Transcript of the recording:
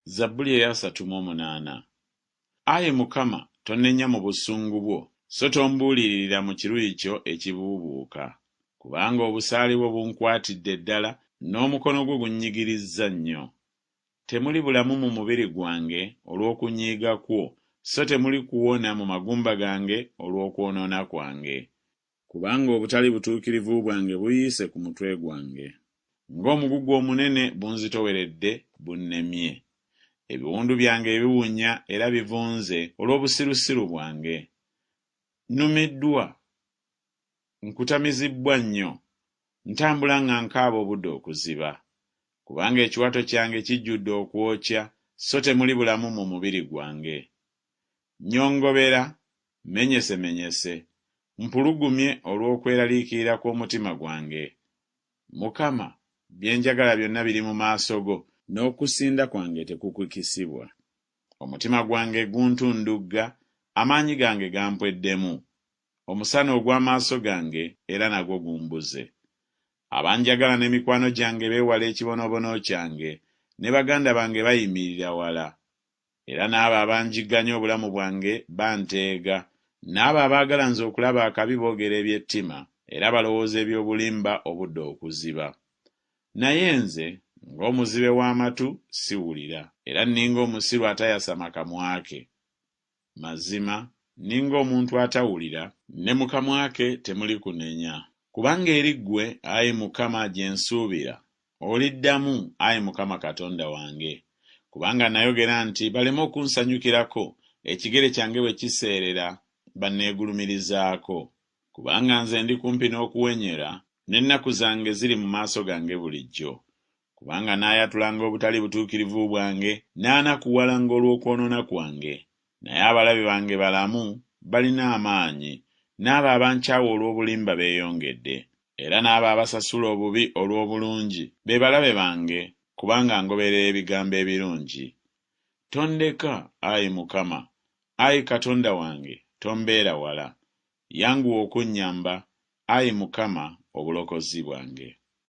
Zabbuli eya 38. Ayi Mukama, tonnenya mu busungu bwo, so tombuulirira mu kiruyi kyo ekibuubuuka. Kubanga obusaali bwo bunkwatidde ddala, n'omukono gwo gunnyigirizza nnyo. Temuli bulamu mu mubiri gwange olw'okunyiiga kwo, so temuli kuwona mu magumba gange olw'okwonoona kwange. Kubanga obutali butuukirivu bwange buyiise ku mutwe gwange. Ng'omugugu omunene bunzitoweredde, bunnemye. Ebiwundu byange biwunya era bivunze olw'obusirusiru bwange. Nnumiddwa, nkutamizibbwa nnyo, ntambula nga nkaaba obudde okuziba. Kubanga ekiwato kyange kijjudde okwokya, so temuli bulamu mu mubiri gwange. Nnyongobera, menyesemenyese, mpulugumye olw'okweraliikirira kw'omutima gwange. Mukama, bye njagala byonna biri mu maaso go, n'okusinda kwange tekukukisibwa. Omutima gwange guntundugga, amaanyi gange gampweddemu. Omusana ogw'amaaso gange era nagwo gumbuze. Abanjagala n'emikwano gyange beewala ekibonoobono kyange, ne baganda bange bayimirira wala. Era n'abo abanjigganya obulamu bwange banteega, n'abo abaagala nze okulaba akabi boogera eby'ettima, era balowooza eby'obulimba obudde okuziba. Naye nze, ng'omuzibe w'amatu siwulira, era nninga omusiru atayasama kamwa ke. Mazima, ninga omuntu atawulira, ne mu kamwa ke temuli kunenya. Kubanga eri ggwe, Ayi Mukama, gye nsuubira, oliddamu, Ayi Mukama Katonda wange. Kubanga nayogera nti baleme okunsanyukirako, ekigere kyange bwe kiseerera, banneegulumirizaako. Kubanga nze ndi kumpi n'okuwenyera, n'ennaku zange ziri mu maaso gange bulijjo. Kubanga naayatulanga obutali butuukirivu bwange, n'anakuwalanga olw'okwonoona kwange. Naye abalabe bange balamu, balina amaanyi, n'abo abankyawa olw'obulimba beeyongedde. Era n'abo abasasula obubi olw'obulungi, be balabe bange, kubanga ngoberera ebigambo ebirungi. Tondeka, Ayi Mukama, Ayi Katonda wange, tombeera wala. Yanguwa okunnyamba, Ayi Mukama, obulokozi bwange.